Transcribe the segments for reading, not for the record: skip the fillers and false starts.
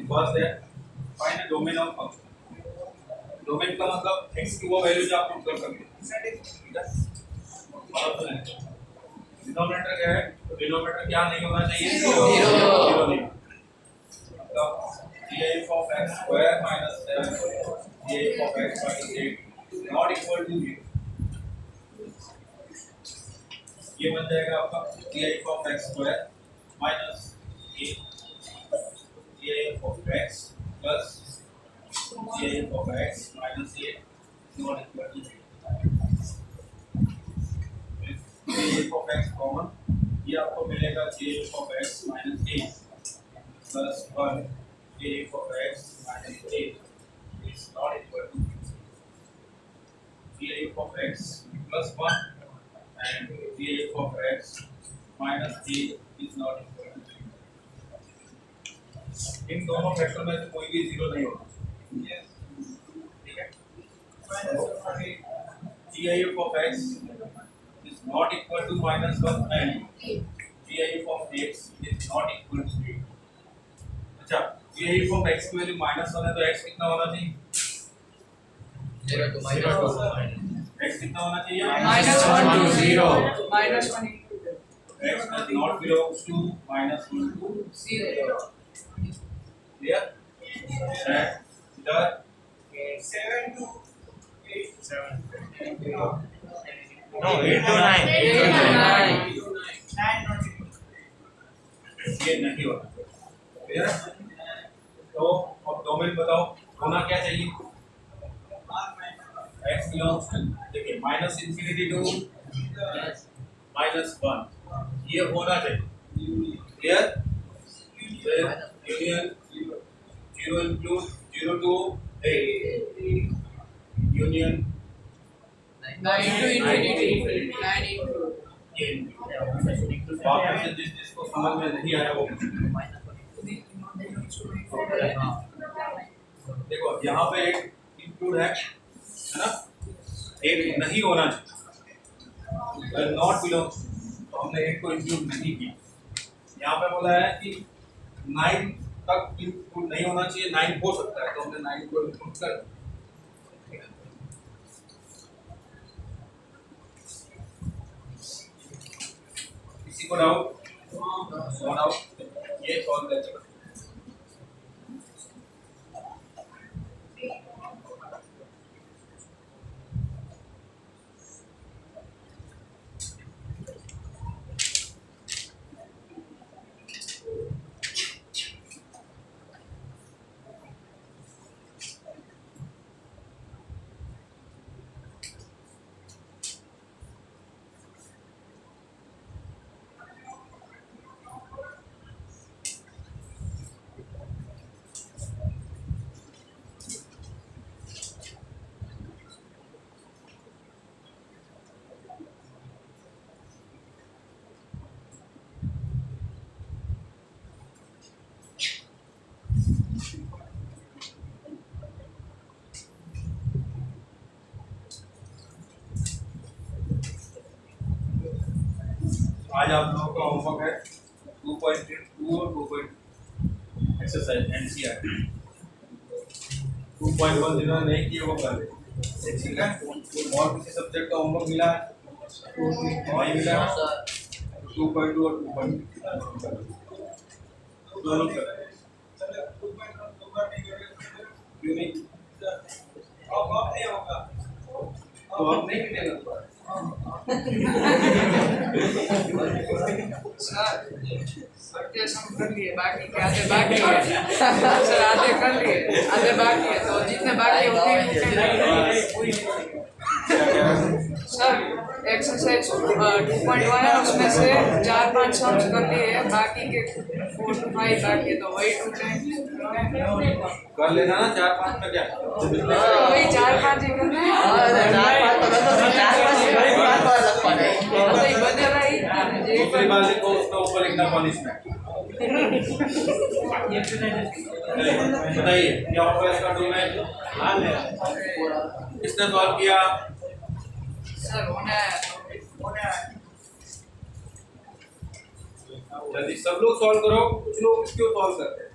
First है find the domain of function. Domain का मतलब x की वो वैल्यू जो आप पुट कर सकते हैं, ठीक है। डिनोमिनेटर क्या है? डिनोमिनेटर क्या नहीं होना चाहिए? जीरो नहीं। मतलब gf of x square minus 7 gf of x minus 8 not equal to 0। ये बन जाएगा आपका gf of x square minus 8 gf of x plus gf of x minus 8 not equal to 0। gf of x common, ये आपको मिलेगा gf of x minus 8 plus 1 gf of x minus 8 is not equal to 0। gf of x plus 1 and gf of x minus 8 is not equal to 0। इन दोनों factor में से कोई भी zero नहीं होगा, ठीक है। gif of x is not equal to minus 1 and gif of x is not equal to 0। अच्छा, gif of x की वैल्यू -1 है तो x कितना होना चाहिए? 0 to x कितना होना चाहिए? -1 to 0 -1 x does not belongs to -1 to 0। Clear? And the 7 to 8 7 no 8 to 9 ये नहीं होना। क्लियर? तो अब डोमेन बताओ होना क्या चाहिए? x belongs to, देखिए -∞ to -1 ये होना चाहिए। Clear? Union 0 include 0 to 8 union 9 to infinity 9 into बाकी से जिसको समझ में नहीं आया वो देखो यहाँ पे एक इंक्लूड है ना, एक नहीं होना चाहिए नॉट बिलोंग, तो हमने एक को इंक्लूड नहीं किया। यहाँ पे बोला है कि 9 तक इंक्लूड नहीं होना चाहिए, 9 हो सकता है तो हमने 9 को इंक्लूड कर। किसी को डाउट? ये सॉल्व करते हैं। आज आप लोगों का होमवर्क है 2.2 और 2.2 एक्सरसाइज एनसीईआरटी। 2.1 जिन्होंने नहीं किए वो कर ले, ठीक है। और किसी सब्जेक्ट का होमवर्क मिला है? नहीं मिला है। 2.2 और 2.2 दोनों कर रहे हैं। क्यों नहीं? अब नहीं होगा तो अब नहीं मिलेगा। सर कर लिए बाकी के आधे बाकी है सर, आधे कर लिए आधे बाकी है, तो जितने बाकी है उतने सर एक्सरसाइज 2.1 है, उसमें से 4-5 सॉल्व कर लिए, बाकी के 4 to 5 बाकी तो वही 2 कर लेना ना 4-5 में क्या वही 4-5 ही करना है। तो ये बदल रही दूसरी बार लिखो उसका ऊपर लिखना पनिशमेंट बताइए क्या होगा इसका डोमेन किसने सॉल्व किया सर होना है जल्दी सब लोग सॉल्व करो कुछ लोग क्यों सॉल्व करते हैं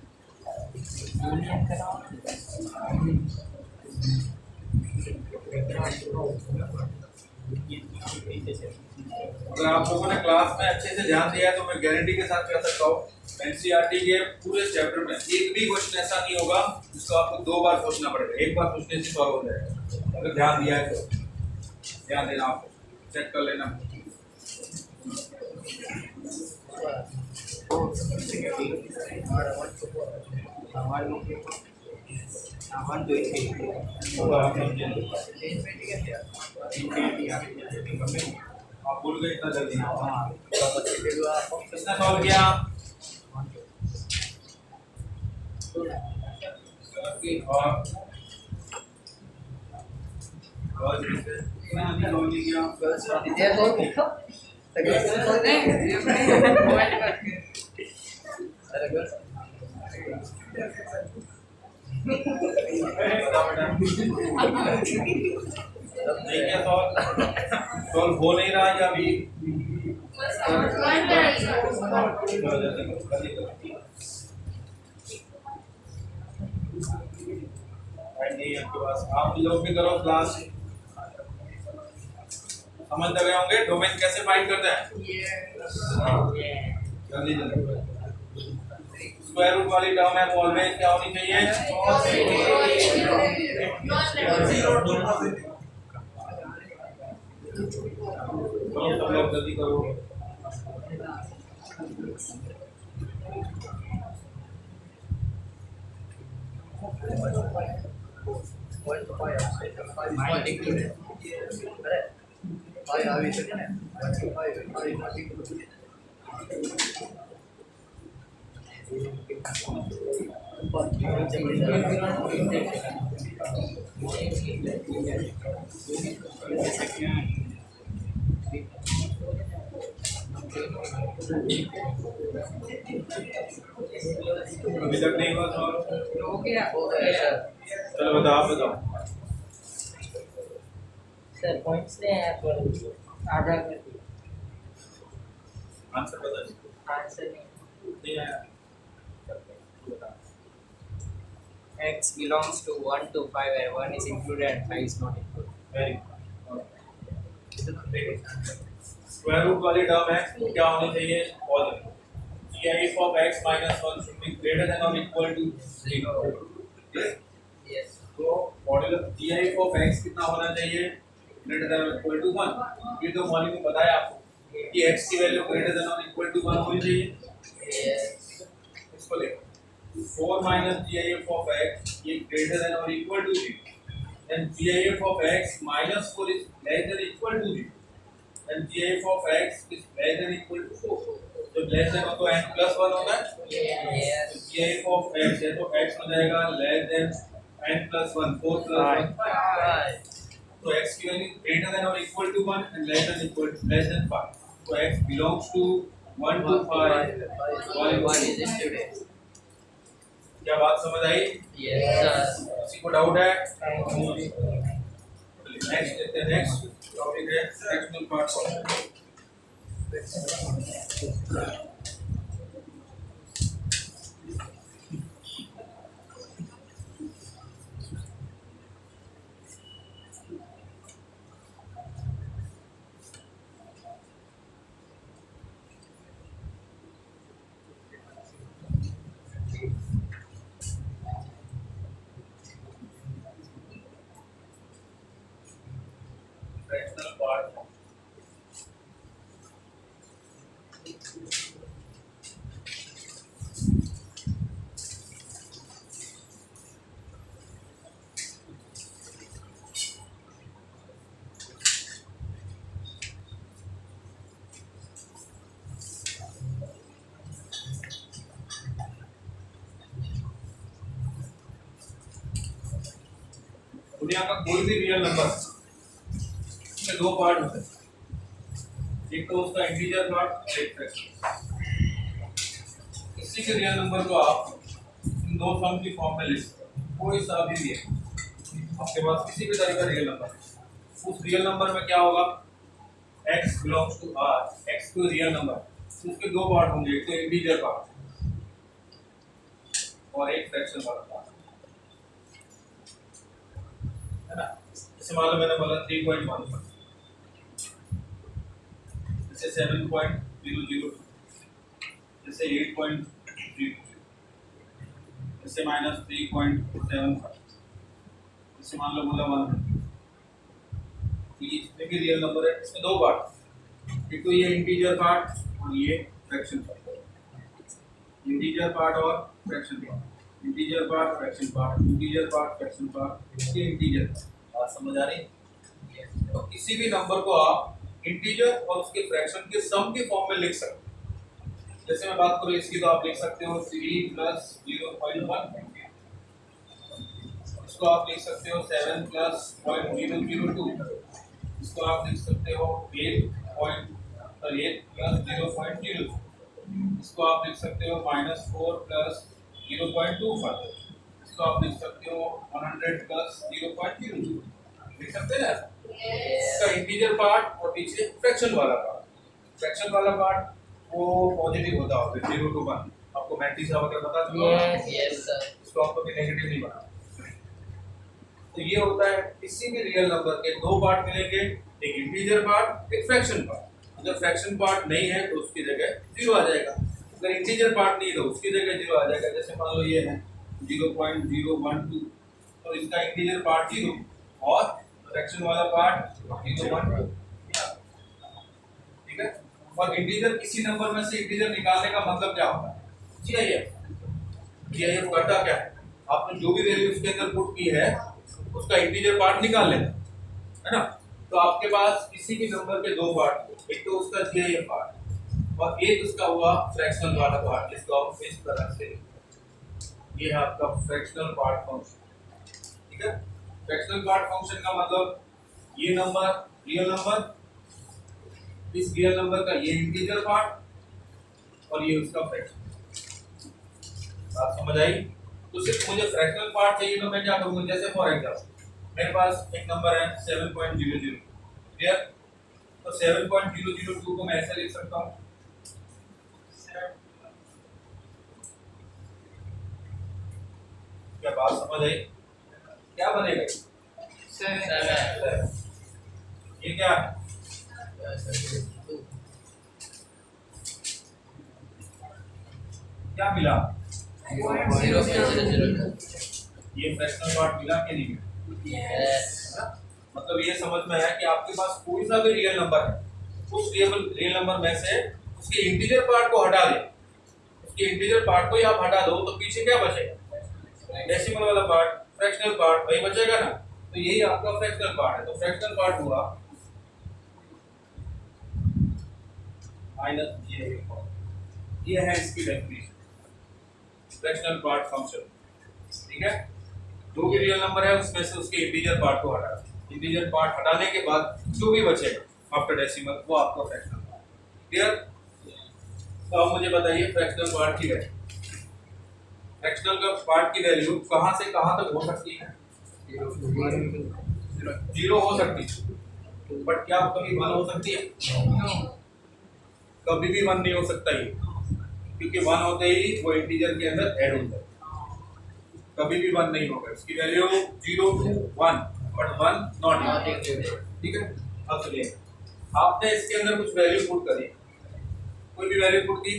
अगर आप लोगों ने क्लास में अच्छे से ध्यान दिया है तो मैं गारंटी के साथ कह सकता हूँ एनसीईआरटी के पूरे चैप्टर में एक भी क्वेश्चन ऐसा नहीं होगा जिसको आपको 2 बार सोचना पड़ेगा, एक बार सोचने से सॉल्व हो जाएगा अगर ध्यान दिया है तो ध्यान देना आपको चेक कर लेना आप भूल गए इतना जल्दी किसने सॉल्व किया और किसने सॉल्व किया नहीं क्या सॉल्व हो नहीं रहा या अभी आपके पास आप लोग भी करो क्लास समझ गए होंगे डोमेन कैसे फाइंड करते हैं जल्दी जल्दी स्क्वायर रूट वाली टर्म है वो ऑलवेज क्या होनी चाहिए सब लोग जल्दी करो अभी तक नहीं हुआ सॉल्व हो गया चलो बताओ आप बताओ सर पॉइंट्स ने ऐप पर आधा कर दिया आंसर बता आंसर नहीं आया x belongs to 1 to 5 where 1 is included and 5 is not included. Very square root वाली टर्म है तो क्या होनी चाहिए positive GIF of x minus 1 should be greater than or equal to 0 Yes. तो मॉड्यूलस GIF of x कितना होना चाहिए greater than or equal to 1 ये तो मॉड्यूल में बताया आपको कि x की value greater than or equal to 1 होनी चाहिए Yes. इसको देखो 4 minus GIF of x ये greater than or equal to 0 then GIF of x minus 4 is less than equal to 0 then GIF of x is less than equal to 4 तो less than हो तो n plus 1 होगा Yes. तो GIF of x है तो x हो जाएगा less than n plus 1 4 plus 1 Right. तो x की value greater than or equal to 1 and less than 5 तो x belongs to 1 to 5 One is included. क्या बात समझ आई Yes, sir. किसी को डाउट है नेक्स्ट देखते हैं नेक्स्ट टॉपिक है सेक्शनल पार्ट fractional part दुनिया का कोई भी रियल नंबर इसमें दो पार्ट होते हैं, एक तो उसका इंटीजर पार्ट और एक फ्रैक्शन। किसी के रियल नंबर को आप इन दो सम की फॉर्म में लिख सकते हो। कोई सा भी है आपके पास किसी भी तरह का रियल नंबर, उस रियल नंबर में क्या होगा, x belongs to r, x कोई रियल नंबर, उसके दो पार्ट होंगे, एक तो इंटीजर पार्ट और एक फ्रैक्शन वाला पार्ट, है ना। जैसे मान लो मैंने बोला 3.1, जैसे 7.002, जैसे 8.00, जैसे -3.75, जैसे मान लो बोला 100। ये इसमें भी रियल नंबर है, इसमें दो पार्ट, एक तो ये इंटीजर पार्ट और ये फ्रैक्शन पार्ट। इंटीजर पार्ट और fraction part, integer part fraction part, integer part fraction part, ये इंटीजर। बात समझ आ रही है? तो किसी भी नंबर को आप इंटीजर और उसके फ्रैक्शन के सम की फॉर्म में लिख सकते हैं। जैसे मैं बात करूँ इसकी, तो आप लिख सकते हो 3 + 0.1, इसको आप लिख सकते हो 7 + 0.002, इसको आप लिख सकते हो 8 + 0.02, इसको आप लिख सकते हो -4 + 0.25, इसको आप लिख सकते हो 100 + 0.02, लिख सकते हैं ना। इसका इंटीजर पार्ट और पीछे फ्रैक्शन वाला पार्ट। फ्रैक्शन वाला पार्ट वो पॉजिटिव होता होगा 0 to 1, आपको मैट्रिक्स वगैरह पता चला। Yes sir. इसको आपको भी नेगेटिव नहीं बनाना। तो ये होता है किसी भी रियल नंबर के दो पार्ट मिलेंगे, एक इंटीजर पार्ट, एक फ्रैक्शन पार्ट। अगर फ्रैक्शन पार्ट नहीं है तो उसकी जगह 0 आ जाएगा, अगर इंटीजर पार्ट नहीं है तो उसकी जगह 0 आ जाएगा। जैसे मान लो ये है 0.012, तो इसका इंटीजर पार्ट 0 और फ्रैक्शन वाला पार्ट 0.1, ठीक है। और इंटीजर किसी नंबर में से इंटीजर निकालने का मतलब क्या होता है, जीआईएफ करता क्या है, आपने जो भी वैल्यू उसके अंदर पुट की है उसका इंटीजर पार्ट निकाल लेना है ना। तो आपके पास किसी भी नंबर के दो पार्ट, एक तो उसका जीआईएफ पार्ट और एक उसका हुआ फ्रैक्शनल वाला पार्ट, जिसको आप इस तरह से, ये है आपका फ्रैक्शनल पार्ट फंक्शन, ठीक है। फ्रैक्शनल पार्ट फंक्शन का मतलब ये नंबर रियल नंबर, इस रियल नंबर का ये इंटीजर पार्ट और ये उसका फ्रैक्शन। बात समझ आई? तो सिर्फ मुझे फ्रैक्शनल पार्ट चाहिए तो मैं क्या करूंगा, जैसे फॉर एग्जांपल मेरे पास एक नंबर है 7.002, क्लियर। तो 7.002 को मैं ऐसे लिख सकता हूँ, क्या बात समझ आई? क्या बनेगा? 7। ये क्या है? क्या मिला? 0.002। ये फ्रैक्शनल पार्ट मिला कि नहीं मिला? यस। मतलब ये समझ में आया कि आपके पास कोई सा भी रियल नंबर है, उस रियल नंबर में से उसके इंटीजर पार्ट को हटा दे, उसके इंटीजर पार्ट को ही आप हटा दो तो पीछे क्या बचेगा, डेसिमल वाला पार्ट, फ्रैक्शनल पार्ट वही बचेगा ना। तो यही आपका फ्रैक्शनल पार्ट है। तो फ्रैक्शनल पार्ट हुआ ये है इसकी डेफिनेशन फ्रैक्शनल पार्ट फंक्शन, ठीक है। जो भी रियल नंबर है उसमें से उसके इंटीजर पार्ट को हटा, इंटीजर पार्ट हटाने के बाद जो भी बचेगा आफ्टर डेसिमल वो आपका फ्रैक्शनल पार्ट। क्लियर? तो अब मुझे बताइए फ्रैक्शनल पार्ट की वैल्यू, फ्रैक्शनल का पार्ट की वैल्यू कहां से कहां तक हो सकती है? 0 हो सकती है, बट क्या कभी 1 हो सकती है? कभी भी 1 नहीं हो सकता ये, क्योंकि 1 होते ही वो इंटीजर के अंदर ऐड होता है। कभी भी 1 नहीं होगा, इसकी value 0 to 1 but 1 not included, ठीक है। अब चलिए आपने इसके अंदर कुछ वैल्यू पुट करी, कोई भी वैल्यू पुट की,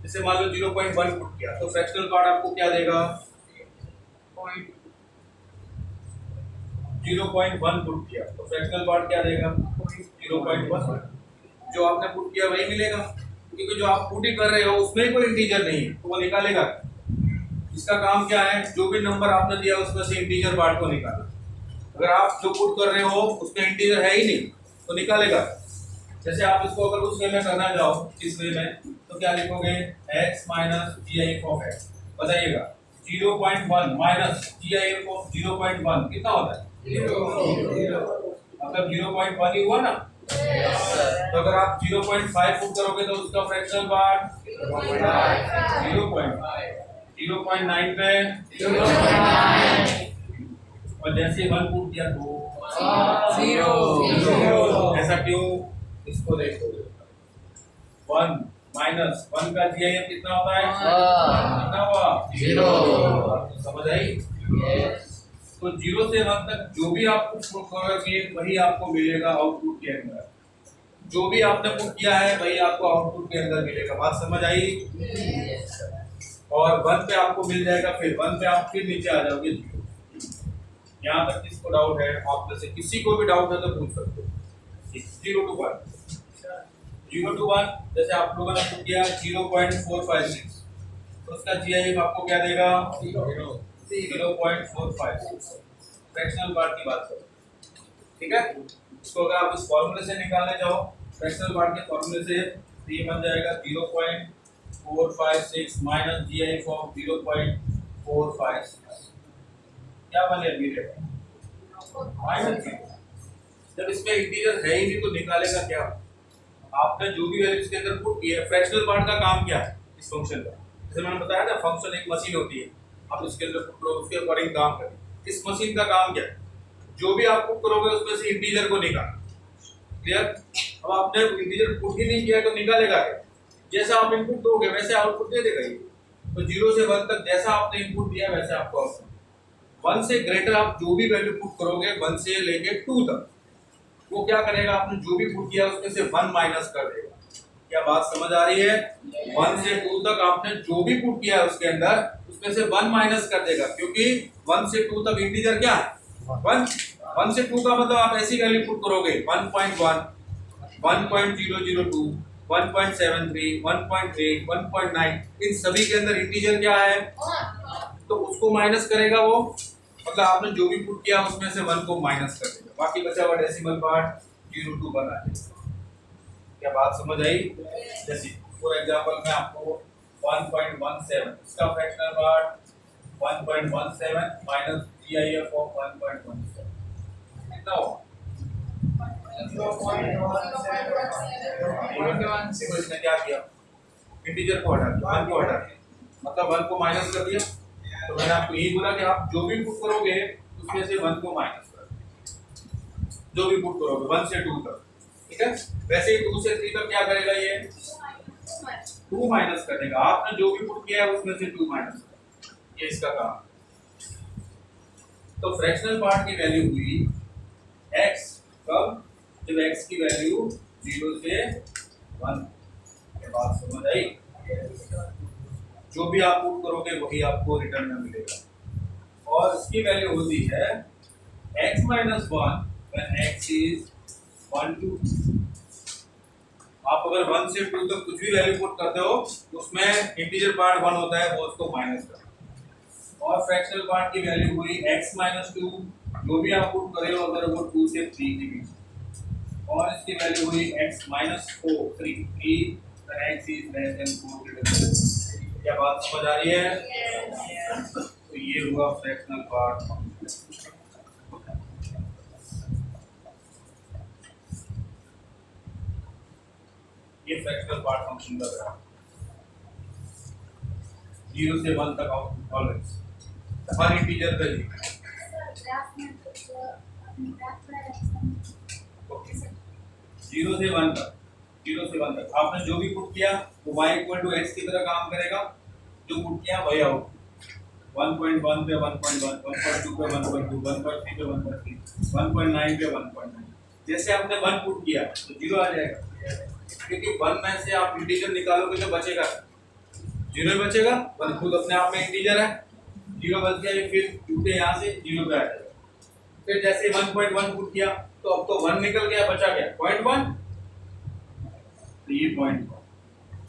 जैसे मान लो 0.1 पुट किया तो फ्रैक्शनल पार्ट आपको क्या देगा? 0.1 पुट किया तो फ्रैक्शनल पार्ट क्या देगा? 0.1। जो आपने पुट किया वही मिलेगा, क्योंकि जो आप पुट ही कर रहे हो उसमें कोई इंटीजर नहीं है तो वो निकालेगा। इसका काम क्या है, जो भी नंबर आपने दिया उसमें से इंटीजर पार्ट को निकालना। अगर आप जो पुट कर रहे हो उसमें इंटीजर है ही नहीं तो निकालेगा। जैसे आप इसको अगर उस वे में करना चाहो, इस वे में, तो क्या लिखोगे? x - GIF of x। बताइएगा 0.1 माइनस GIF ऑफ 0.1 कितना होता है? 0 मतलब 0.1 ही हुआ ना। तो अगर आप 0.5 पुट करोगे तो उसका फ्रैक्शनल पार्ट 0.9 पे और जैसे 1 पुट किया तो 0 ऐसा क्यों? इसको देखो 1 माइनस 1 का GIF कितना होता है? कितना हुआ? 0 समझ आई? तो 0 से 1 तक जो भी आप पुट करोगे वही आपको मिलेगा आउटपुट के अंदर। जो भी आपने पुट किया है वही आपको आउटपुट के अंदर मिलेगा। बात समझ आई? और 1 पे आपको मिल जाएगा, फिर 1 पे आप फिर नीचे आ जाओगे 0। यहाँ तक किसको डाउट है? आप में से किसी को भी डाउट है तो पूछ सकते हो। 0 to 1 0 to 1 जैसे आप लोगों ने पुट किया 0.456 तो उसका GIF आपको क्या देगा? 0.456 फ्रैक्शनल पार्ट की बात करो, ठीक है। इसको अगर आप इस फॉर्मूले से निकालने जाओ फ्रैक्शनल पार्ट के फॉर्मूले से तो ये बन जाएगा 0.456 माइनस GIF ऑफ 0.456 क्या बन गया मेरे माइनस 0। जब इसमें इंटीजर है ही नहीं तो निकालेगा क्या? आपने जो भी वैल्यू इसके अंदर पुट की है, फ्रैक्शनल पार्ट का काम क्या है इस फंक्शन का? जैसे मैंने बताया ना, फंक्शन एक मशीन होती है, आप इसके अंदर पुट करो उसके अकॉर्डिंग काम करें। इस मशीन का काम क्या है? जो भी आप पुट करोगे उसमें से इंटीजर को निकालना। क्लियर? अब आपने इंटीजर पुट ही नहीं किया तो निकालेगा क्या? जैसा आप इनपुट दोगे वैसे आउटपुट दे देगा ये। तो 0 से 1 तक जैसा आपने इनपुट दिया वैसे आपको आउटपुट। 1 से ग्रेटर आप जो भी वैल्यू पुट करोगे 1 से लेके 2 तक वो क्या करेगा? आपने जो भी पुट किया उसमें से 1 माइनस कर देगा। क्या बात समझ आ रही है? 1 से 2 तक आपने जो भी पुट किया है उसके अंदर उसमें से 1 माइनस कर देगा, क्योंकि 1 से 2 तक इंटीजर क्या है? 1 से 2 का मतलब आप ऐसी वैल्यू पुट करोगे 1.1 1.002 1.73 1.8 1.9 इन सभी के अंदर इंटीजर क्या है? तो उसको माइनस करेगा वो, मतलब आपने जो भी पुट किया उसमें से 1 को माइनस कर देगा, बाकी बचा हुआ डेसिमल पार्ट 0 to 1 आ जाएगा। क्या बात समझ आई? जैसे फॉर एग्जांपल मैं आपको 1.17 इसका fractional part 1.17 minus GIF of 1.17 कितना हो? इसने क्या किया? इंटीजर को हटा दिया, 1 को हटा दिया, मतलब 1 को माइनस कर दिया। तो मैंने आपको यही बोला कि आप जो भी पुट करोगे उसमें से 1 को माइनस कर दें, जो भी पुट करोगे 1 से 2 तक, ठीक है। वैसे ही 2 से 3 तक क्या करेगा? ये 2 माइनस कर देगा। आपने जो भी पुट किया है उसमें से 2 माइनस कर, ये इसका काम। तो फ्रैक्शनल पार्ट की वैल्यू हुई x, कब? जब x की वैल्यू 0 से 1। ये बात समझ आई? जो भी आप पुट करोगे वही आपको रिटर्न में मिलेगा। और इसकी वैल्यू होती है x minus 1 when x is 1 to 2। आप अगर 1 से 2 तक कुछ भी वैल्यू पुट करते हो उसमें इंटीजर पार्ट 1 होता है, वो उसको माइनस करना। और फ्रैक्शनल पार्ट की वैल्यू हुई x minus 2, जो भी आप पुट कर रहे हो अगर वो 2 से 3 के बीच, और इसकी वैल्यू हुई x minus 4 3 when x is less than 4। क्या बात समझ आ रही है? तो ये हुआ फ्रैक्शनल पार्ट। ये फ्रैक्शनल पार्ट फंक्शन का ग्राफ 0 से 1 तक आउटपुट ऑलवेज हर इंटीजर का लिखा है। 0 से 1 तक, 0 से 1 तक आपने जो भी पुट किया वो y = x की तरह काम करेगा। जो पुट किया वही आउटपुट 1.1 पे 1.1 1.2 पे 1.2 1.3 पे 1.3 1.9 पे 1.9। जैसे आपने 1 पुट किया तो 0 आ जाएगा, क्योंकि 1 में से आप इंटीजर निकालोगे तो बचेगा 0 बचेगा। 1 खुद अपने आप में इंटीजर है, 0 बच गया, फिर क्योंकि यहाँ से 0 पे आ जाएगा। फिर जैसे 1.1 पुट किया तो अब तो 1 निकल गया, बचा गया 0.1, तो ये 0.1,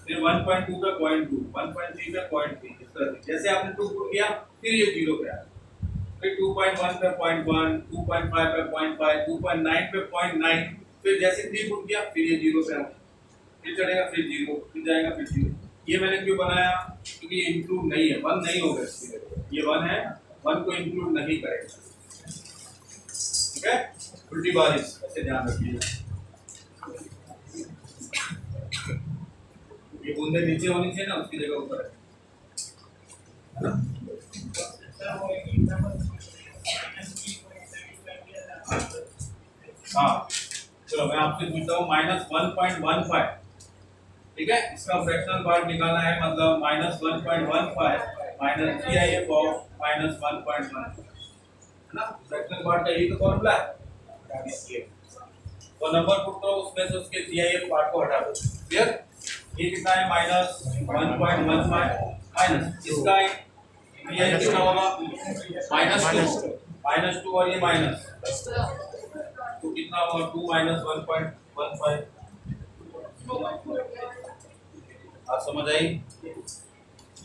फिर 1.2 पे 0.2 1.3 पे 0.3, इस तरह से जैसे आपने 2 पुट किया फिर ये 0 पे आ गया, फिर 2.1 पे 0.1 2.5 पे 0.5 2.9 पे 0.9, फिर जैसे 3 पुट किया फिर ये 0 पे आ गया, फिर चढ़ेगा फिर 0, फिर जाएगा फिर 0। ये मैंने क्यों बनाया? क्योंकि ये इंक्लूड नहीं है, 1 नहीं होगा इसकी वजह से। ये 1 है, 1 को इंक्लूड नहीं करेगा। ठीक है, उल्टी बारिश ऐसे ध्यान रखिए। ये बूंदे नीचे होनी चाहिए ना, उसकी जगह ऊपर है। हाँ चलो मैं आपसे पूछता हूँ -1.15। ठीक है, इसका फ्रैक्शनल पार्ट निकालना है, मतलब -1.15 माइनस GIF ऑफ -1.1 है ना। फ्रैक्शनल पार्ट का यही तो फॉर्मूला है। तो नंबर पुट करो, उसमें से उसके GIF पार्ट को हटा दो। क्लियर? ये कितना है -1.15 माइनस इसका GIF कितना होगा -2 और ये माइनस, तो कितना होगा 2 - 1.15। आप समझ आई?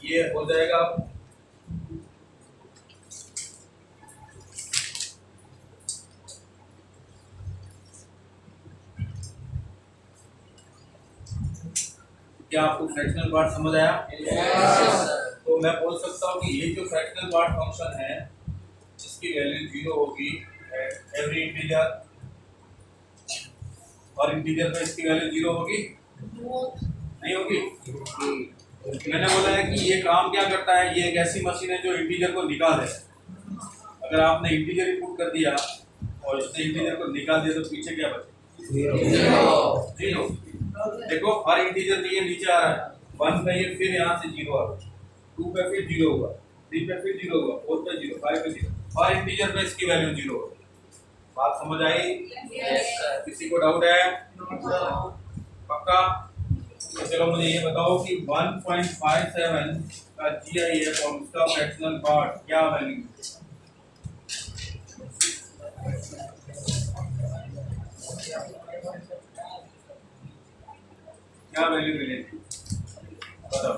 ये हो जाएगा क्या आपको फ्रैक्शनल पार्ट समझ आया? तो मैं बोल सकता हूँ कि ये जो फ्रैक्शनल पार्ट फंक्शन है इसकी वैल्यू 0 होगी एवरी इंटीजर, और इंटीजर पे इसकी वैल्यू 0 होगी नहीं होगी? मैंने बोला है कि ये काम क्या करता है, ये एक ऐसी मशीन है जो इंटीजर को निकाल दे। अगर आपने इंटीजर ही पुट कर दिया और इसने इंटीजर को निकाल दिया तो पीछे क्या बचे? 0। देखो हर इंटीजर ये नीचे आ रहा है, 1 पे ये फिर यहाँ से 0 आ रहा है, 2 पे फिर 0 होगा, 3 पे फिर 0 होगा, 4 पे 0, 5 पे 0, हर इंटीजर पे इसकी वैल्यू 0 होगी। बात समझ आई? किसी को डाउट है? पक्का? तो चलो मुझे ये बताओ कि 1.57 का GIF और उसका फ्रैक्शनल पार्ट क्या वैल्यू है? क्या वैल्यू मिलेगी बताओ?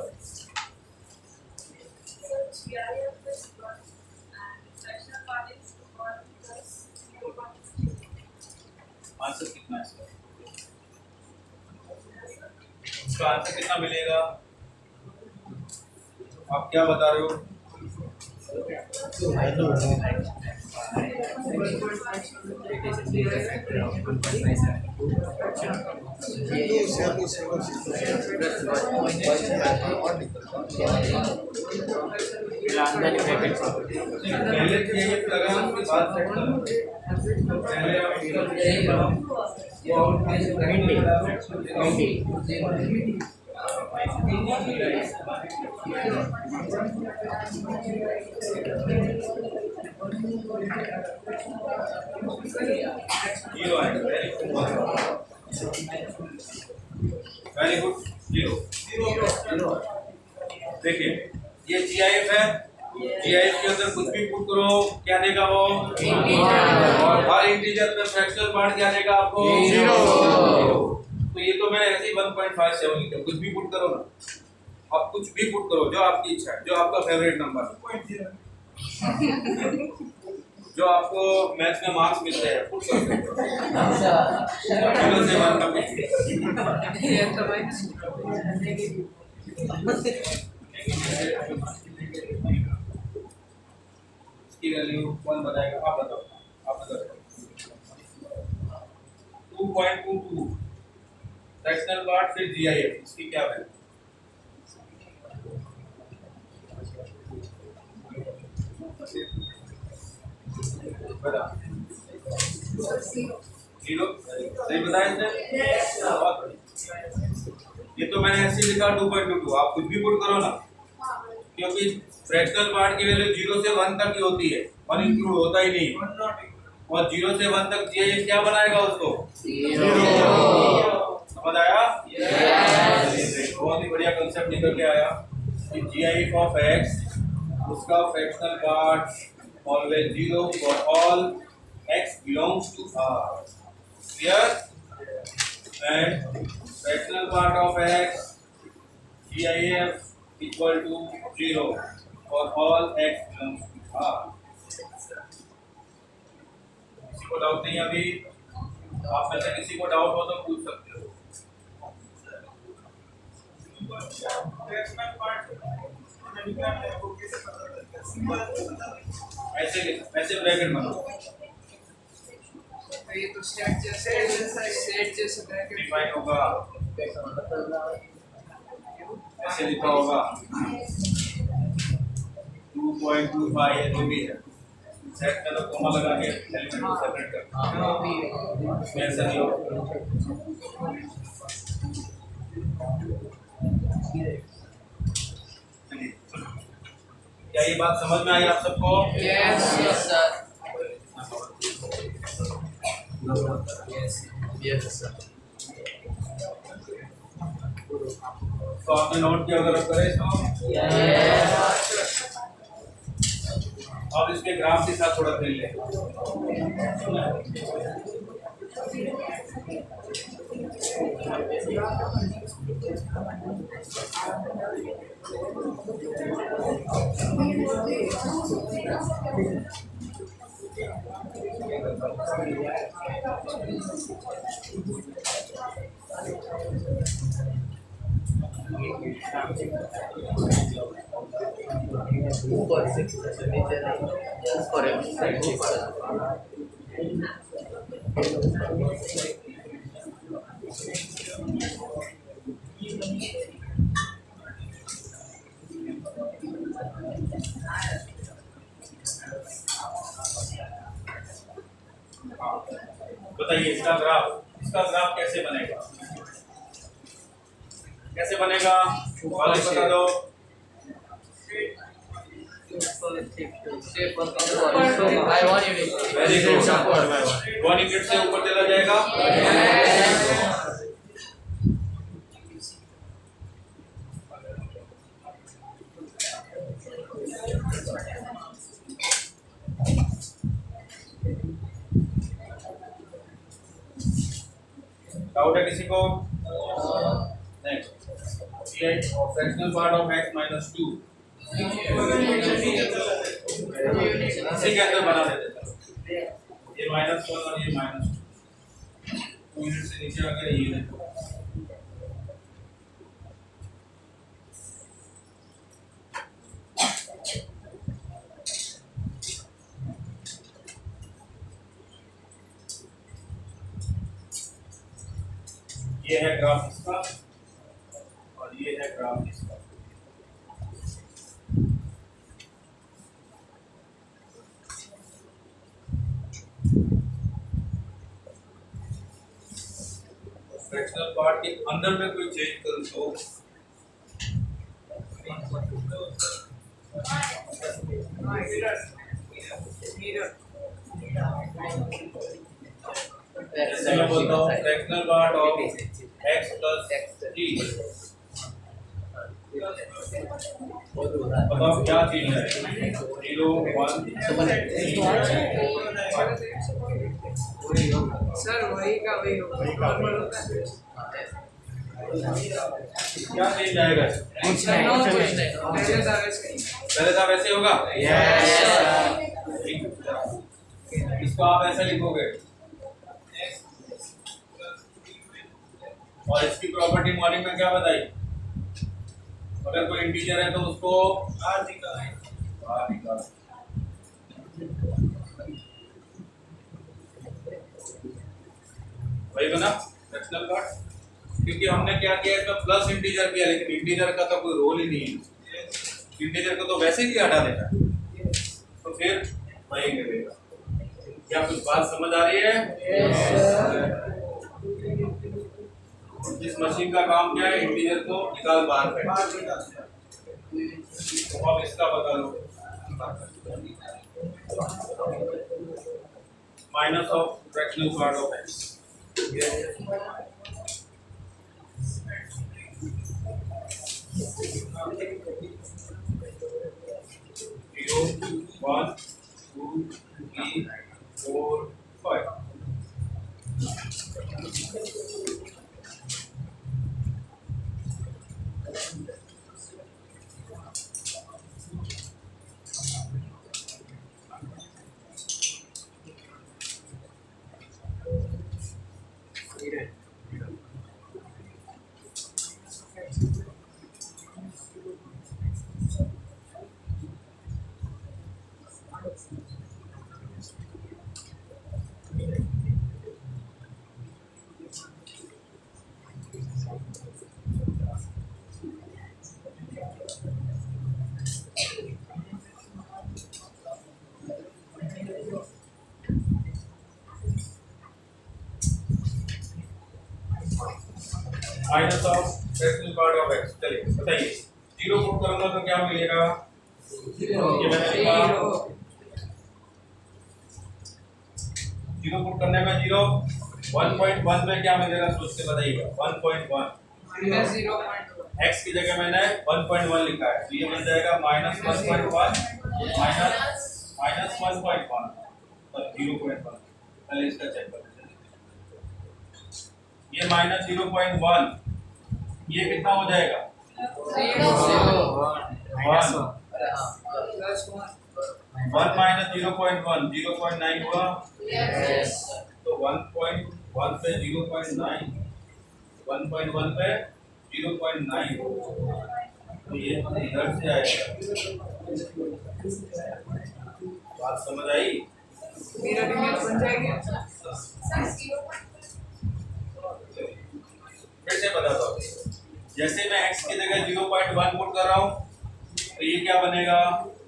आंसर कितना है इसका? इसका आंसर कितना मिलेगा? आप क्या बता रहे हो? पहले ये लगा उसके बाद पहले जीरो आएगा। Very good, zero. देखिए ये GIF है, GIF के अंदर कुछ भी पुट करो क्या देगा वो? इंटीजर। और हर इंटीजर में फ्रैक्शनल पार्ट क्या देगा आपको? 0। तो ये तो मैंने ऐसे ही 1.57 लिखा, कुछ भी पुट करो ना, आप कुछ भी पुट करो जो आपकी इच्छा है, जो आपका फेवरेट नंबर है, जो आपको मैथ्स में मार्क्स मिलते हैं पुट कर सकते हो। 0 से 1 तक इसकी वैल्यू 1 बताएगा। आप बताओ, आप बताओ। 2.22 फ्रैक्शनल पार्ट फिर GIF, इसकी क्या वैल्यू? बता। 0 सही बताया इसने? ये तो मैंने ऐसे लिखा 2.22, आप कुछ भी पुट करो ना, क्योंकि फ्रैक्शनल पार्ट की वैल्यू 0 से 1 तक ही होती है, 1 इंक्लूड होता ही नहीं, और 0 से 1 तक GIF क्या बनाएगा उसको? 0। समझ आया? बहुत ही बढ़िया कंसेप्ट निकल के आया कि GIF ऑफ x उसका fractional part always 0 for all x belongs to R. Clear? And fractional part of x GIF equal to 0 for all x belongs to R. किसी को डाउट नहीं? अभी आप में से किसी को डाउट हो तो पूछ सकते हो। फ्रैक्शनल पार्ट ऐसे ब्रैकेट बनाओ, तो ये तो सेट जैसे ब्रैकेट डिफाइन होगा, ऐसे लिखा होगा 2.25 है जो भी है, सेट करो कॉमा लगा के एलिमेंट को सेपरेट कर, ऐसा नहीं होगा। क्या ये बात समझ में आई आप सबको? Yes sir. तो आपने नोट किया अगर आप करें तो अब इसके ग्राफ के साथ थोड़ा खेल लें। ऊपर से नीचे ऊपर बताइए इसका ग्राफ कैसे बनेगा? कैसे बनेगा? वाले बता दो। वेरी गुड, 1 यूनिट से ऊपर चला जाएगा। डाउट है किसी को? Next, fractional part of x minus 2 इसी के अंदर बना देते हैं। ये -1 और ये -2 यूनिट से नीचे आकर ये देखो, ये है ग्राफ इसका और ये है ग्राफ इसका। फ्रैक्शनल पार्ट के अंदर में कोई चेंज करो तो जैसे मैं बोलता हूँ fractional part of x plus t, बताओ क्या चीज है? 0 1 सर वही का वही होगा, नॉर्मल होता है। क्या चेंज आएगा? पहले था वैसे होगा। इसको आप ऐसे लिखोगे और इसकी प्रॉपर्टी मॉर्निंग में क्या बताई? अगर कोई इंटीजर है तो उसको बाहर निकाल। वही बना फ्रैक्शनल पार्ट, क्योंकि हमने क्या किया इसमें प्लस इंटीजर किया, लेकिन इंटीजर का तो कोई रोल ही नहीं है, इंटीजर को तो वैसे ही हटा देता है, तो फिर वही करेगा। क्या कुछ बात समझ आ रही है? इस मशीन का काम क्या है? इंटीजर को निकाल बाहर फेंक। तो अब इसका बता लो, minus of fractional part of x। 0 1 2 3 4 5 1 minus of fractional part of x, चलिए बताइए, जीरो पुट करूंगा तो क्या मिलेगा? ये मैंने लिखा, जीरो पुट करने में जीरो 1.1 में क्या मिलेगा सोच के बताइएगा। 1.1 x की जगह मैंने 1.1 लिखा है, तो ये बन जाएगा माइनस 1.1 माइनस 1.1 और 0.1। पहले इसका चेक कर लेते हैं। ये माइनस 0.1 ये कितना हो जाएगा? 1 माइनस 0.1 0.9 हुआ, तो 1.1 पे 0.9 1.1 पे 0.9, तो ये इधर से आएगा। बात समझ आई? मिरर इमेज बन जाएगी। फिर से बताता हूँ, जैसे मैं x की जगह 0.1 पुट कर रहा हूँ तो ये क्या बनेगा?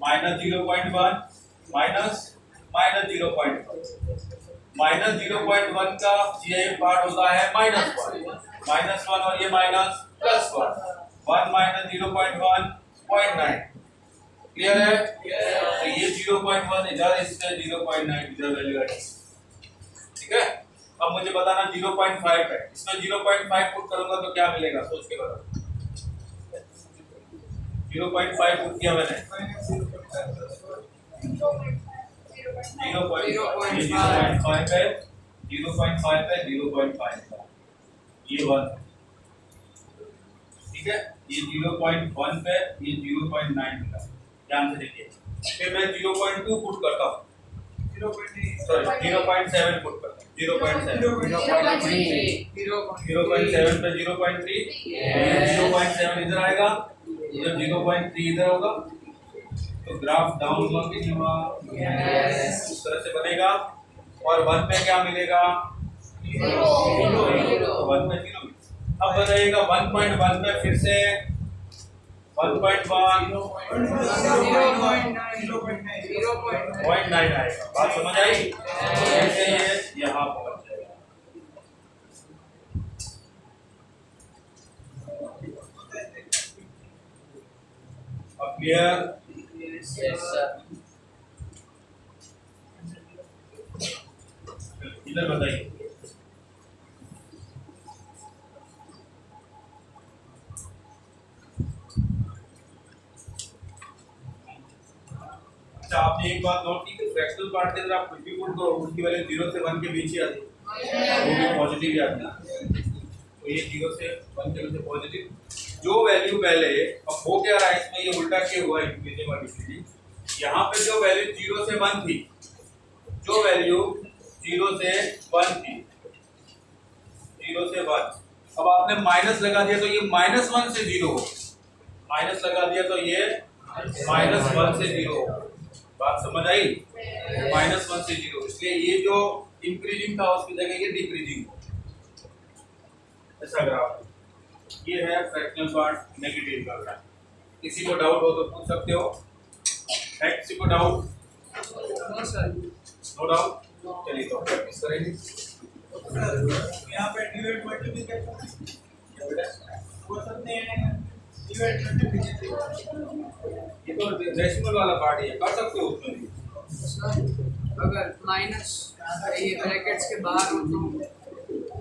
माइनस 0.1 माइनस माइनस 0.1 माइनस 0.1 का GIF पार्ट होता है -1 और ये माइनस +1 1 माइनस 0.1 0.9। क्लियर है? तो ये 0.1 इधर, इससे 0.9 इधर वैल्यू है। ठीक है, अब मुझे बताना 0.5 है, इसमें 0.5 पुट करूंगा तो क्या मिलेगा सोच के बताओ। 0.5 पुट किया मैंने, 0.5 है, 0.5 है, 0.5 ये 1, ठीक है, ये 0.1 पे ये 0.9 मिला, ध्यान से देखिए। फिर मैं 0.2 पुट करता हूँ, 0.7 पुट करता हूँ, 0.7 पे 0.3 0.7 इधर आएगा, इधर 0.3 इधर होगा, तो ग्राफ डाउन हुआ कि नहीं हुआ? इस तरह से बनेगा। और 1 पे क्या मिलेगा? 1 पे 0। अब बताइएगा 1.1 पे फिर से 1.1 0.9 आएगा। बात समझ आई? ऐसे ये यहाँ पहुंच जाएगा। अब क्लियर? इधर बताइए, अच्छा आपने एक बात नोट की कि फ्रैक्शनल पार्ट के अंदर आप कुछ भी पुट करो उसकी वैल्यू 0 से 1 के बीच ही आती है, वो भी पॉजिटिव ही आती है। तो ये 0 से 1 के बीच पॉजिटिव जो वैल्यू पहले, अब हो क्या रहा है इसमें, ये उल्टा क्यों हुआ है इंक्रीजिंग और डिक्रीजिंग। यहाँ पे जो वैल्यू 0 से 1 थी, जो वैल्यू 0 से 1 थी, 0 से 1, अब आपने माइनस लगा दिया तो ये -1 से 0 हो, माइनस लगा दिया तो ये -1 से 0 हो। बात समझ आई? -1 से 0, इसलिए ये जो इंक्रीजिंग था उसकी जगह ये डिक्रीजिंग हो, ऐसा ग्राफ। ये है फ्रैक्शनल पार्ट नेगेटिव कर रहा है। किसी को डाउट हो तो पूछ सकते हो, है किसी को डाउट? नो डाउट, चलिए तो प्रैक्टिस करेंगे। यहाँ पे डिवाइड मल्टीप्लिकेशन हो सकते हैं, डिवाइड मल्टीप्लिकेशन ये तो डेसिमल वाला पार्ट है, कर सकते हो उसमें भी। अगर माइनस ये ब्रैकेट्स के बाहर हो तो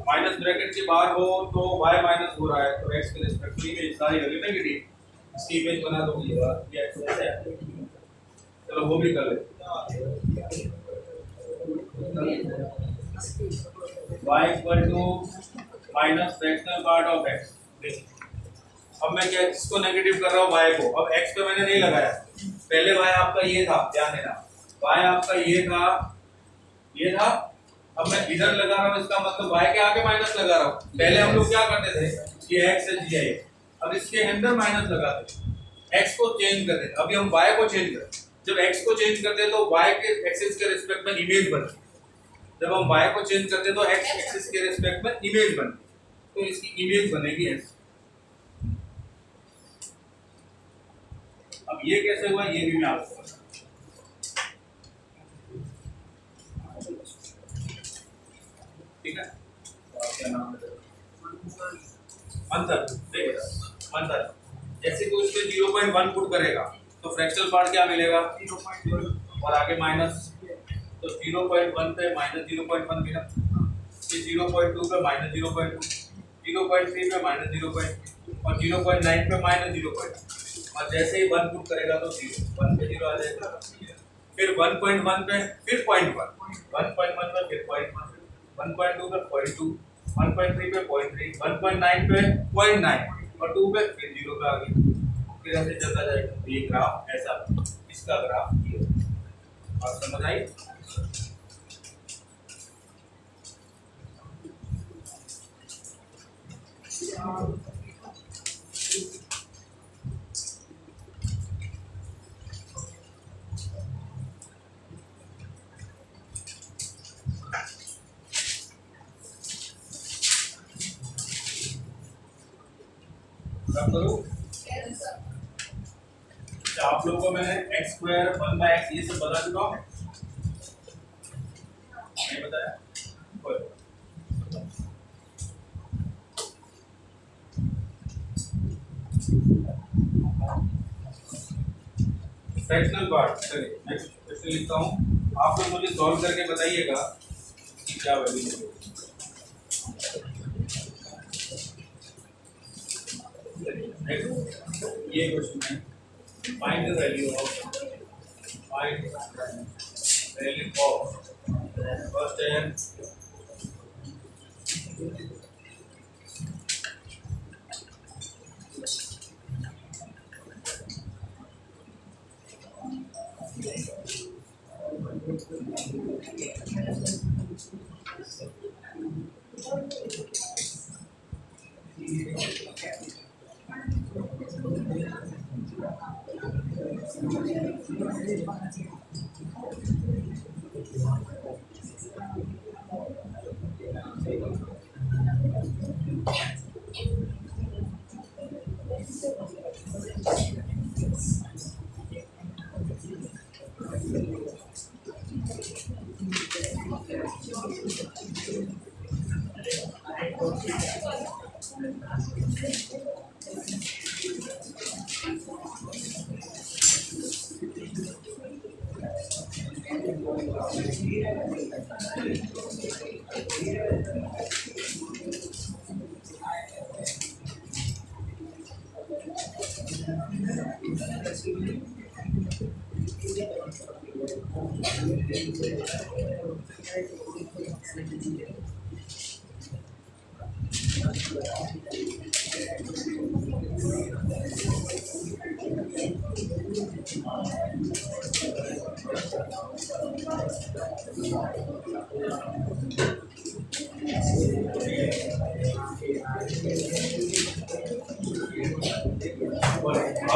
माइनस ब्रैकेट के बाहर हो तो y माइनस हो रहा है, तो x के रिस्पेक्ट में ये सारी वैल्यू नेगेटिव, इसकी इमेज बना दो ये x ऐसे है। चलो वो भी कर लेते हैं। y equal to minus fractional part of x। अब मैं क्या इसको नेगेटिव कर रहा हूँ y को, अब x पे मैंने नहीं लगाया, पहले y आपका ये था, ध्यान देना, y आपका ये था, अब मैं इधर लगा रहा हूँ, इसका मतलब y के आगे माइनस लगा रहा हूँ। पहले हम लोग क्या करते थे, ये x है जी है, अब इसके अंदर माइनस लगाते थे, x को चेंज करते थे, अभी हम y को चेंज करें, जब x को चेंज करते हैं तो y के एक्सिस के रिस्पेक्ट में इमेज बनती है। जब हम y को चेंज करते हैं तो x एक्सिस के रिस्पेक्ट में इमेज बनती है। तो इसकी इमेज बनेगी ऐसे। अब ये कैसे हुआ ये भी मैं आपको बताऊं। ठीक है, क्या नाम है अंतर। अंतर जैसे कि उसमें 0.1 पुट करेगा तो फ्रैक्शनल पार्ट क्या मिलेगा 0.1 और आगे माइनस, तो 0.1 पे माइनस 0.1 मिला, फिर 0.2 पे माइनस 0.2, 0.3 पे माइनस 0.3 और 0.9 पे माइनस 0.2 और जैसे ही 1 पुट करेगा तो 0 1 पे 0 आ जाएगा, फिर 1.1 पे फिर 0.1, 1.1 पे फिर 0.1, 1.2 पे 0.2, 1.3 पे 0.3, 1.9 पे 0.9 और 2 पे फिर 0 पे आ गई। फिर ऐसे चलता जाएगा। तो ये ग्राफ ऐसा, इसका ग्राफ ये और समझ आई। करूँ आप लोगों को मैंने x स्क्वायर 1/x ये सब बता चुका हूँ, नहीं बताया कोई। फ्रैक्शनल पार्ट चलिए नेक्स्ट क्वेश्चन लिखता हूँ। आप लोग मुझे सॉल्व करके बताइएगा कि क्या वैल्यू है। ये क्वेश्चन है find the value of first and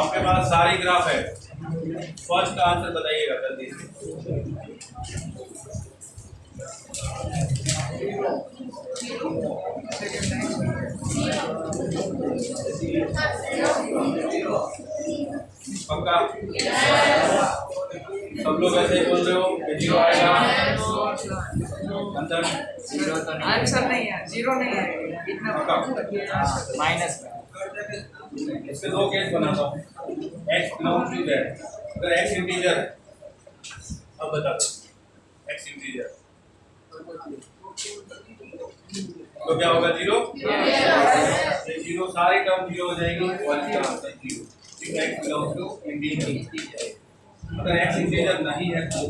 आपके पास सारी ग्राफ है। फर्स्ट का आंसर बताइएगा जल्दी से। पक्का सब लोग ऐसे ही बोल रहे हो कि 0 आएगा आंसर? आंसर नहीं है, 0 नहीं है इतना माइनस इसके दो केस बनाता हूँ। x बिलोंग्स टू z, अगर x इंटीजर है, अब बता दो x इंटीजर तो क्या होगा 0? ये 0 सारी टर्म 0 हो जाएगी और इसका answer 0। x belongs to integer. अगर x इंटीजर नहीं है तो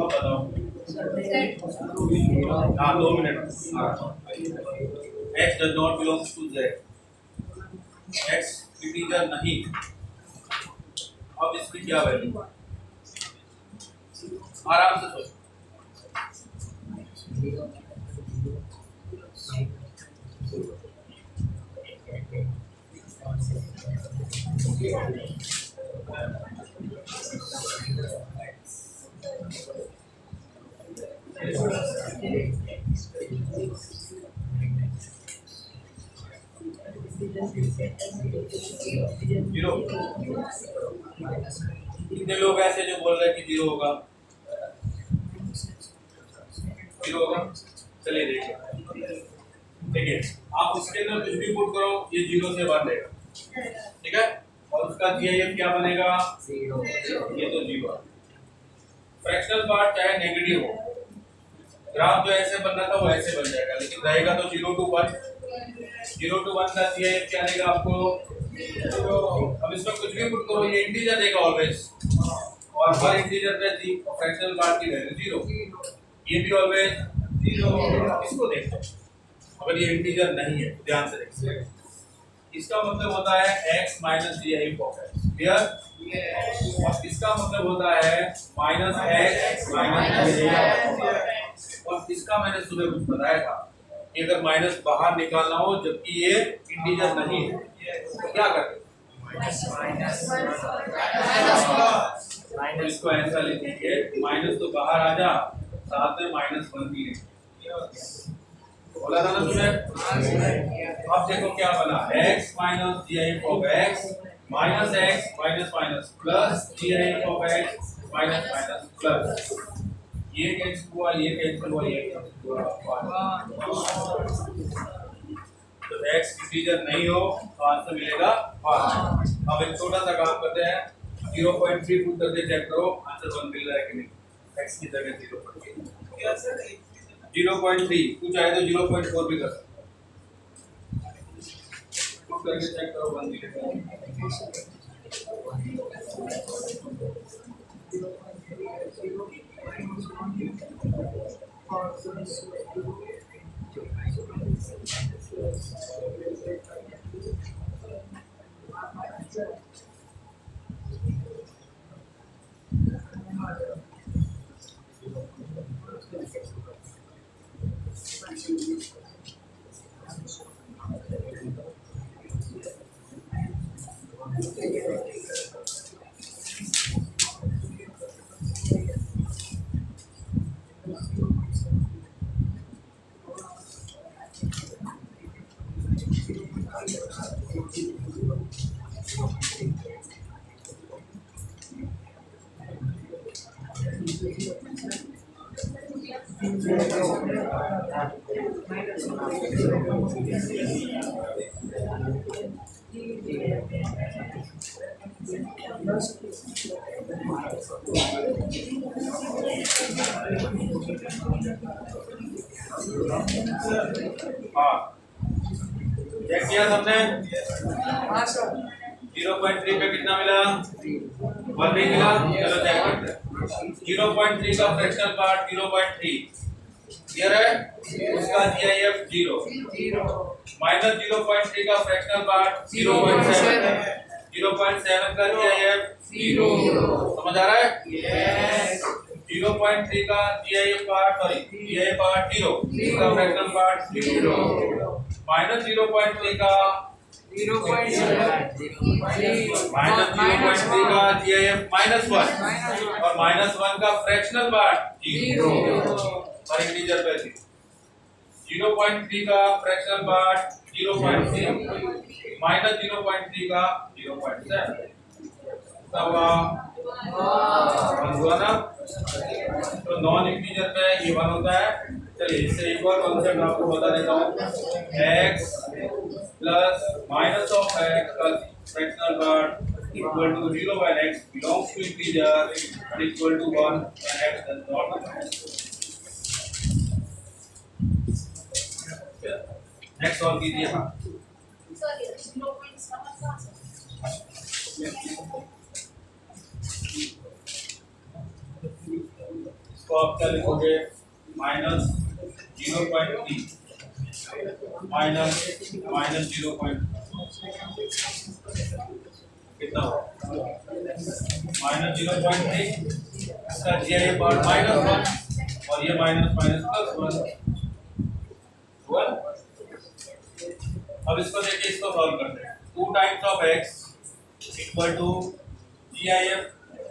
अब बताओ। हाँ 2 minute. x does not belongs to z, x integer नहीं। अब इसकी क्या वैल्यू? आराम से सोचो। जीरो। कितने लोग ऐसे जो बोल रहे हैं कि जीरो होगा? जीरो होगा। चलिए देखिए, देखिए आप उसके अंदर कुछ भी पुट करो ये जीरो से बन रहेगा, ठीक है। और उसका जीआईएफ क्या बनेगा? जीरो। ये तो जीरो। फ्रैक्शनल पार्ट चाहे नेगेटिव हो, ग्राफ जो ऐसे बनना था वो ऐसे बन जाएगा, लेकिन रहेगा तो 0 to 1। 0 to 1 का जीआईएफ क्या देगा आपको? अब इसमें कुछ भी पुट करो ये इंटीजर देगा ऑलवेज, और हर इंटीजर पे फ्रैक्शनल पार्ट की वैल्यू 0। ये भी ऑलवेज 0। इसको देखो, अगर ये इंटीजर नहीं है ध्यान से देखिए, इसका मतलब होता है x minus GIF of x, clear? और इसका मतलब होता है माइनस x माइनस जीआईएफ, और इसका मैंने सुबह कुछ बताया था कि अगर माइनस बाहर निकालना हो जबकि ये इंटीजर नहीं है तो क्या करते? तो इसको ऐसा लिख दीजिए, माइनस तो बाहर आ जा, साथ में -1 भी है। बोला था ना तुमने? अब देखो क्या बना, x minus GIF of x minus x minus minus plus GIF of x minus minus plus, ये कैंसिल हुआ, ये कैंसिल हुआ, ये कैंसिल हुआ। तो x इंटीजर नहीं हो तो आंसर मिलेगा 5। अब एक छोटा सा काम करते हैं, 0.3 पुट करके चेक करो आंसर 1 मिल रहा है कि नहीं। x की जगह 0.3, 0.3 कुछ आए तो 0.4 भी कर सकते हो, पुट करके चेक करो 1 मिलेगा। चेक किया सबने? 0.3 पे कितना मिला? 1 नहीं मिला। चलो चेक करते हैं। 0.3 का फ्रैक्शनल पार्ट 0.3 क्लियर है, उसका जीआईएफ 0। माइनस 0.3 का फ्रैक्शनल पार्ट 0.7, 0.7 का जीआईएफ 0। समझ आ रहा है? यस। 0.3 का GIF part, sorry GIF part 0, इसका फ्रैक्शनल पार्ट 0। माइनस 0.3 का माइनस 0.3 का जीआईएफ -1 और -1 का फ्रैक्शनल पार्ट 0 और इंटीजर पे 0.3 का फ्रैक्शनल पार्ट 0.3 माइनस 0.3 का 0.7 तब हुआ ना। तो नॉन इंटीजर पे ये 1 होता है। चलिए इससे एक और कॉन्सेप्ट आपको बता देता हूँ, x plus minus of x plus fractional part equal to 0 when x belongs to integer and equal to 1 when x does not belong। Next solve कीजिए। हाँ इसको आप क्या लिखोगे, माइनस 0.3 माइनस 0.3 कितना हो, माइनस 0.3 इसका जीआईएफ पार्ट -1 और ये माइनस प्लस 1। अब इसको देखिए, इसको सॉल्व करते हैं। 2 times of x equal to GIF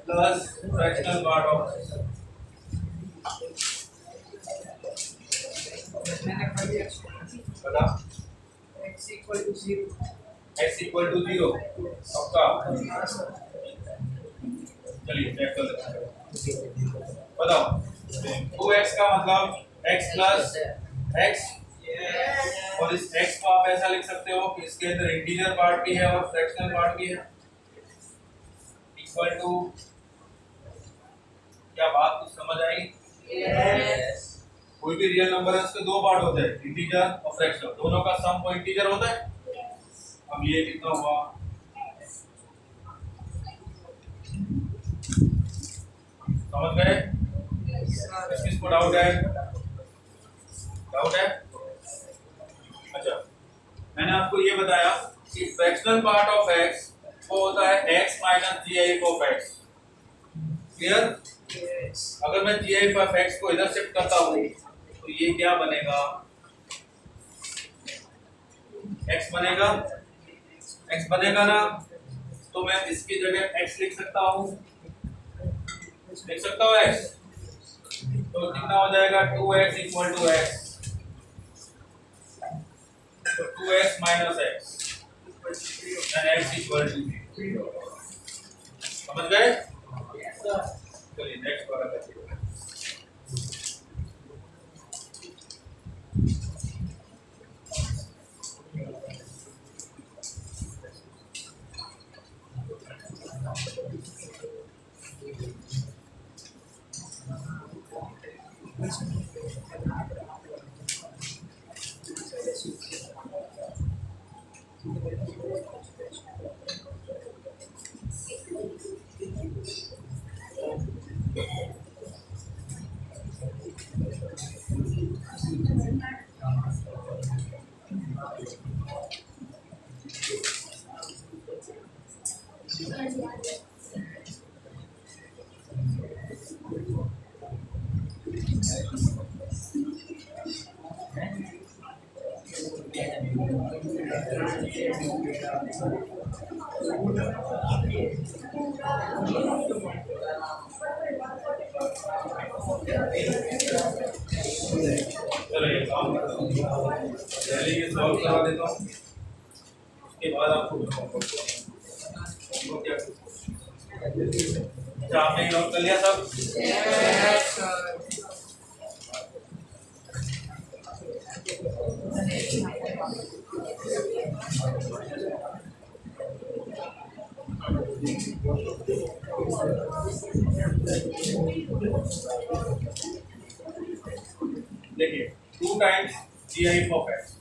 plus fractional part of मैंने कर दिया बता x equal to 0 x equal to 0 पक्का चलिए चेक कर लेते हैं बताओ 2x का मतलब x प्लस x और इस x को आप ऐसा लिख सकते हो कि इसके अंदर इंटीजर पार्ट भी है और फ्रैक्शनल पार्ट भी है इक्वल टू क्या बात कुछ समझ आई कोई भी रियल नंबर है उसके दो पार्ट होते हैं इंटीजर और फ्रैक्शनल दोनों का सम को इंटीजर होता है अब ये कितना हुआ समझ गए किसको डाउट है अच्छा मैंने आपको ये बताया कि फ्रैक्शनल पार्ट ऑफ x वो होता है x minus GIF of x clear अगर मैं GIF ऑफ x को इधर शिफ्ट करता हूँ तो ये क्या बनेगा x बनेगा ना तो मैं इसकी जगह x लिख सकता हूँ x तो कितना हो जाएगा 2x इक्वल टू x तो 2x minus x and x equal to 0 समझ गए चलिए नेक्स्ट वाला करते हैं चलो ये काम पहले ये सॉल्व करा देता हूँ उसके बाद आपको बताऊंगा क्या अच्छा आपने नोट कर लिया सब देखिए 2 times GIF of x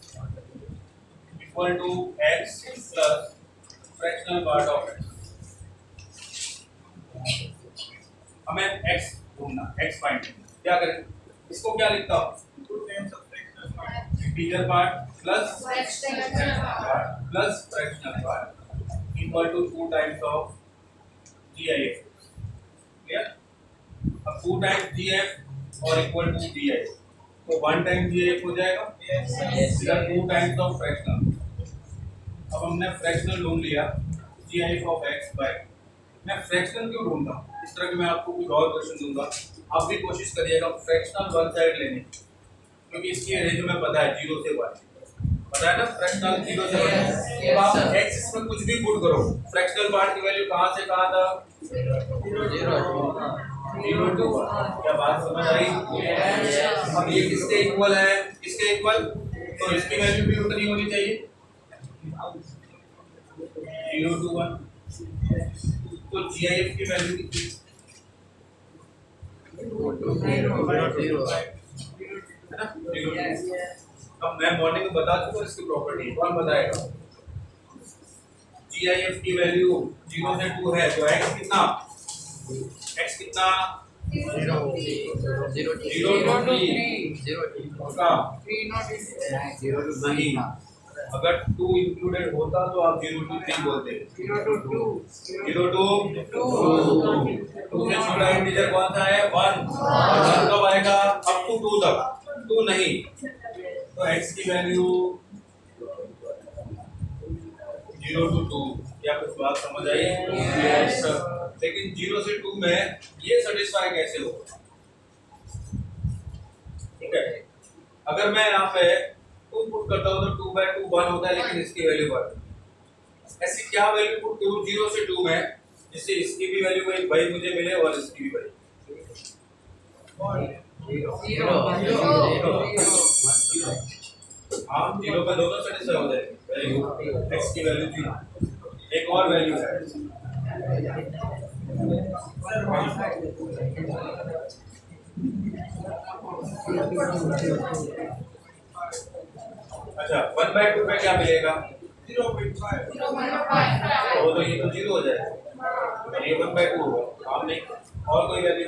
equal to x plus fractional part of x हमें x ढूंढना x फाइंड क्या करें इसको क्या लिखता हूँ 2 times of fractional part integer part plus fractional part equal to 2 times of GIF clear अब 2 टाइम्स GIF और इक्वल टू GIF तो 1 टाइम GIF हो जाएगा इधर 2 टाइम्स ऑफ फ्रैक्शनल अब हमने फ्रैक्शनल ढूंढ लिया GIF ऑफ x बाय मैं फ्रैक्शनल क्यों ढूंढता हूँ इस तरह के मैं आपको कुछ और क्वेश्चन दूंगा आप भी कोशिश करिएगा फ्रैक्शनल वन साइड लेने क्योंकि इसकी रेंज में पता है 0 से 1 पता है ना फ्रैक्शनल 0 से 1 तो आप x इसमें कुछ भी पुट करो फ्रैक्शनल पार्ट की वैल्यू कहाँ से कहाँ था 0 to 1 क्या बात समझ आई अब ये किसके इक्वल है किसके इक्वल तो इसकी वैल्यू भी उतनी होनी चाहिए 0 to 1 तो GIF की वैल्यू कितनी है ना 0 अब मैं मॉर्निंग में बता दूंगा इसकी प्रॉपर्टी कौन बताएगा GIF की वैल्यू 0 से 2 है तो x कितना 0 to 3 होगा 0 to नहीं अगर 2 इंक्लूडेड होता तो आप 0 to 3 बोलते 0 to 2 0 to 2 से छोटा इंटीजर कौन सा है 1 कब आएगा अप टू 2 तक 2 नहीं तो x की वैल्यू 0 to 2 क्या कुछ बात समझ आई यस लेकिन 0 से 2 में ये सेटिस्फाई कैसे होगा ठीक है अगर मैं यहाँ पे 2 पुट करता हूँ तो 2/2 1 होता है, लेकिन इसकी वैल्यू 1। ऐसी क्या वैल्यू पुट करूँ 0 से 2 में जिससे इसकी भी वैल्यू वही मुझे मिले और इसकी भी वही। हाँ 0 पे दोनों सेटिस्फाई हो जाएंगे। वेरी गुड, x की वैल्यू 0। एक और वैल्यू है अच्छा 1/2 पे क्या मिलेगा 0.5 तो ये तो 0 हो जाएगा, ये 1/2 होगा। आप नहीं और कोई वैल्यू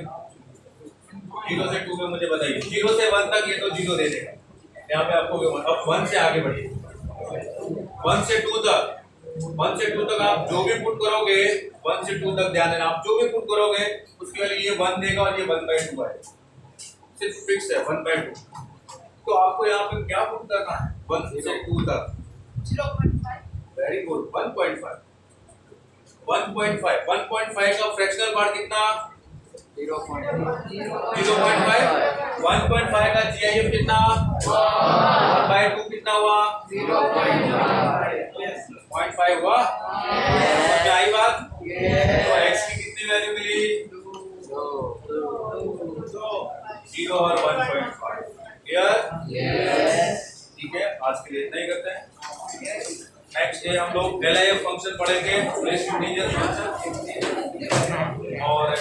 0 से 2 में मुझे बताइए। 0 से 1 तक ये तो 0 दे देगा, यहाँ पे आपको अब 1 से आगे बढ़िए। 1 से 2 तक आप जो भी पुट करोगे 1 से 2 तक ध्यान देना, आप जो भी पुट करोगे उसकी वैल्यू ये 1 देगा और ये 1/2 है, सिर्फ फिक्स है 1/2। तो आपको यहाँ पे क्या पुट करना है 1 से 2 तक 0.5 वेरी गुड 1.5 का फ्रैक्शनल पार्ट कितना 0.5 1.5 का GIF कितना 1/2 कितना हुआ 0.5 हुआ। क्या आई बात तो x की कितनी वैल्यू मिली 0 और 1.5 क्लियर ठीक है। आज के लिए इतना ही करते हैं। नेक्स्ट डे हम लोग LIF फंक्शन पढ़ेंगे, और